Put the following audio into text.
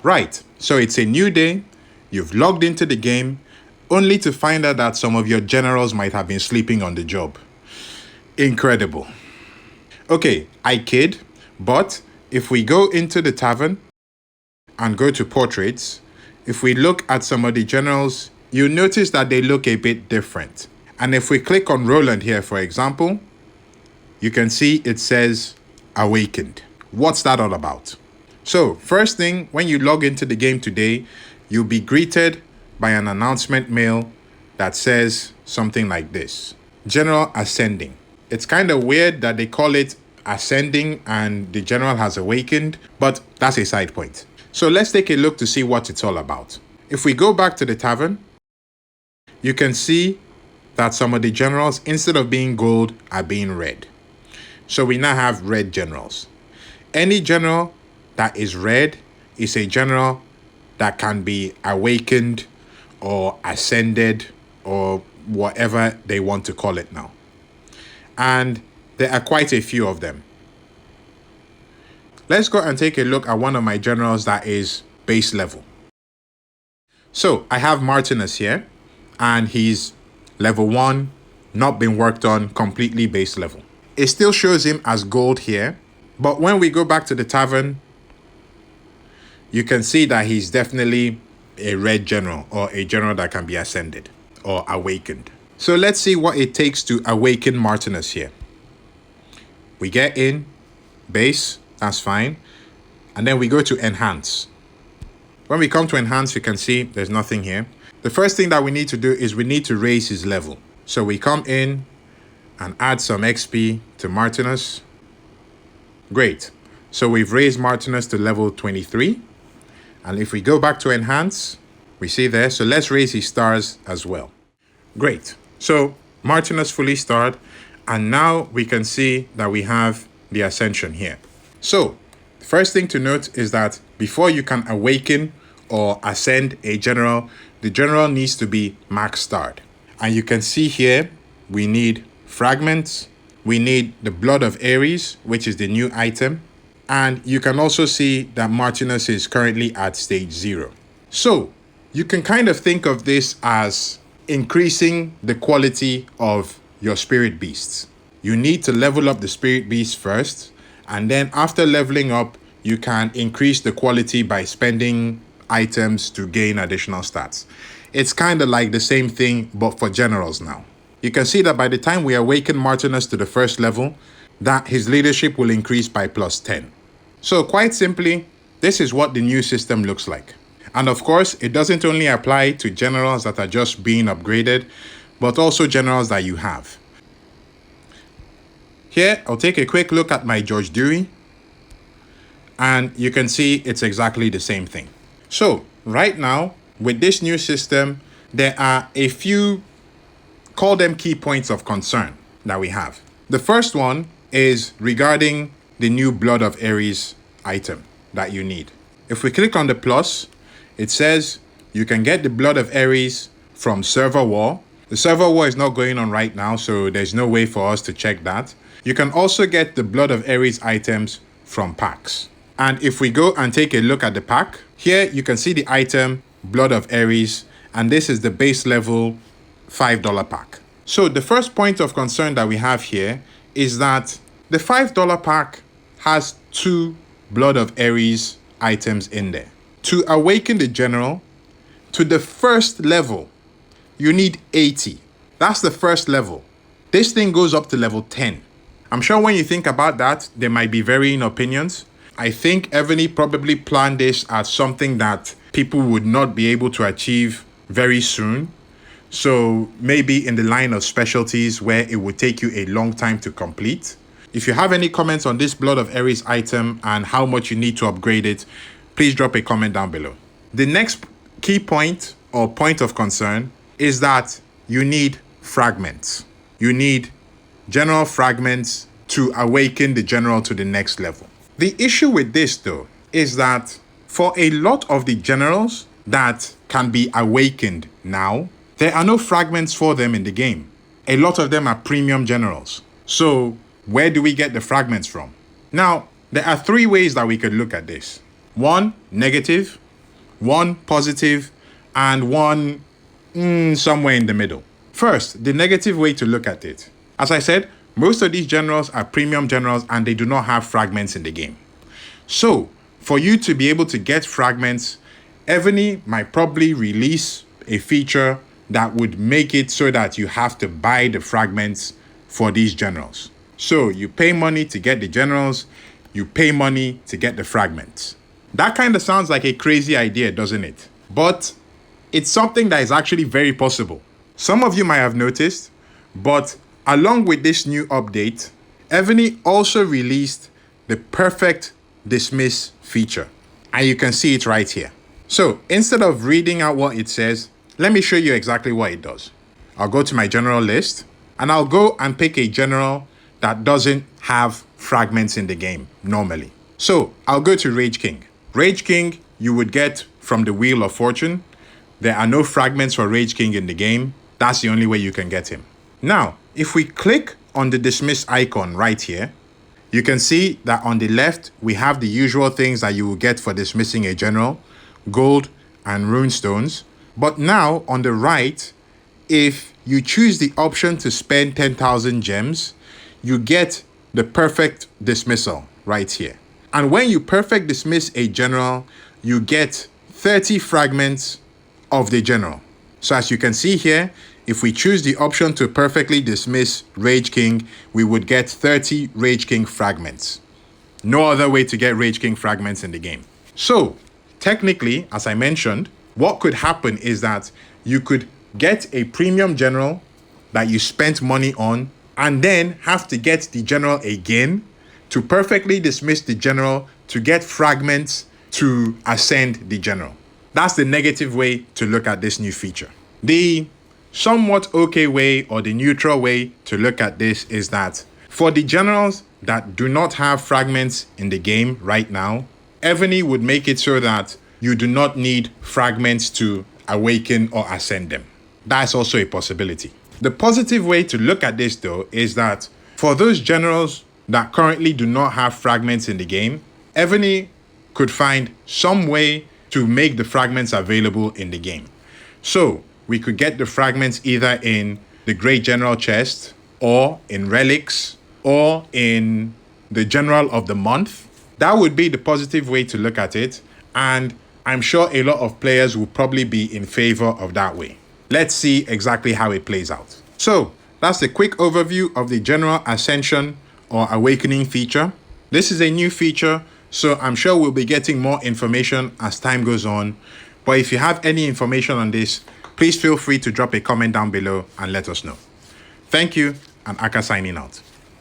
Right, so it's a new day, you've logged into the game, only to find out that some of your generals might have been sleeping on the job. Incredible. Okay, I kid, but if we go into the tavern and go to portraits, if we look at some of the generals, you'll notice that they look a bit different. And if we click on Roland here, for example, you can see it says Awakened. What's that all about? So, first thing, when you log into the game today, you'll be greeted by an announcement mail that says something like this: General Ascending. It's kind of weird that they call it Ascending and the General has awakened, but that's a side point. So let's take a look to see what it's all about. If we go back to the tavern, you can see that some of the generals, instead of being gold, are being red. So we now have red generals. Any general that is red is a general that can be awakened or ascended or whatever they want to call it now. And there are quite a few of them. Let's go and take a look at one of my generals that is base level. So I have Martinus here, and he's level 1, not been worked on, completely base level. It still shows him as gold here, but when we go back to the tavern, you can see that he's definitely a red general, or a general that can be ascended or awakened. So let's see what it takes to awaken Martinus here. We get in, base, that's fine. And then we go to enhance. When we come to enhance, you can see there's nothing here. The first thing that we need to do is we need to raise his level. So we come in and add some XP to Martinus. Great. So we've raised Martinus to level 23. And if we go back to enhance, we see there. So let's raise his stars as well. Great. So Martinus fully starred. And now we can see that we have the ascension here. So the first thing to note is that before you can awaken or ascend a general, the general needs to be max starred. And you can see here, we need fragments. We need the Blood of Ares, which is the new item. And you can also see that Martinus is currently at stage 0. So you can kind of think of this as increasing the quality of your spirit beasts. You need to level up the spirit beast first, and then after leveling up, you can increase the quality by spending items to gain additional stats. It's kind of like the same thing, but for generals now. You can see that by the time we awaken Martinus to the first level, that his leadership will increase by +10. So quite simply, this is what the new system looks like. And of course, it doesn't only apply to generals that are just being upgraded, but also generals that you have. Here, I'll take a quick look at my George Dewey, and you can see it's exactly the same thing. So right now, with this new system, there are a few, call them key points of concern that we have. The first one is regarding the new Blood of Ares item that you need. If we click on the plus, it says you can get the Blood of Ares from server war. The server war is not going on right now, so there's no way for us to check that. You can also get the Blood of Ares items from packs. And if we go and take a look at the pack, here you can see the item Blood of Ares, and this is the base level $5 pack. So the first point of concern that we have here is that the $5 pack has 2 Blood of Ares items in there. To awaken the general to the first level, you need 80. That's the first level. This thing goes up to level 10. I'm sure when you think about that, there might be varying opinions. I think Evony probably planned this as something that people would not be able to achieve very soon. So maybe in the line of specialties where it would take you a long time to complete. If you have any comments on this Blood of Ares item and how much you need to upgrade it, please drop a comment down below. The next key point or point of concern is that you need fragments. You need general fragments to awaken the general to the next level. The issue with this though is that for a lot of the generals that can be awakened now, there are no fragments for them in the game. A lot of them are premium generals. So where do we get the fragments from? Now, there are 3 ways that we could look at this. 1, negative. one positive, and one somewhere in the middle. First, the negative way to look at it. As I said, most of these generals are premium generals and they do not have fragments in the game. So, for you to be able to get fragments, Evony might probably release a feature that would make it so that you have to buy the fragments for these generals. So, you pay money to get the generals, you pay money to get the fragments. That kind of sounds like a crazy idea, doesn't it? But it's something that is actually very possible. Some of you might have noticed, but along with this new update, Evony also released the perfect dismiss feature. And you can see it right here. So instead of reading out what it says, let me show you exactly what it does. I'll go to my general list and I'll go and pick a general that doesn't have fragments in the game normally. So I'll go to Rage King. Rage King you would get from the Wheel of Fortune. There are no fragments for Rage King in the game. That's the only way you can get him. Now, if we click on the dismiss icon right here, you can see that on the left, we have the usual things that you will get for dismissing a general, gold and rune stones. But now on the right, if you choose the option to spend 10,000 gems, you get the perfect dismissal right here. And when you perfect dismiss a general, you get 30 fragments of the general. So as you can see here, if we choose the option to perfectly dismiss Rage King, we would get 30 Rage King fragments. No other way to get Rage King fragments in the game. So technically, as I mentioned, what could happen is that you could get a premium general that you spent money on and then have to get the general again to perfectly dismiss the general to get fragments to ascend the general. That's the negative way to look at this new feature. The somewhat okay way or the neutral way to look at this is that for the generals that do not have fragments in the game right now, Evony would make it so that you do not need fragments to awaken or ascend them. That's also a possibility. The positive way to look at this though is that for those generals that currently do not have fragments in the game, Evony could find some way to make the fragments available in the game. So we could get the fragments either in the Great General chest or in relics or in the General of the Month. That would be the positive way to look at it. And I'm sure a lot of players will probably be in favor of that way. Let's see exactly how it plays out. So that's a quick overview of the General Ascension or Awakening feature. This is a new feature, so I'm sure we'll be getting more information as time goes on. But if you have any information on this, please feel free to drop a comment down below and let us know. Thank you, and Aka signing out.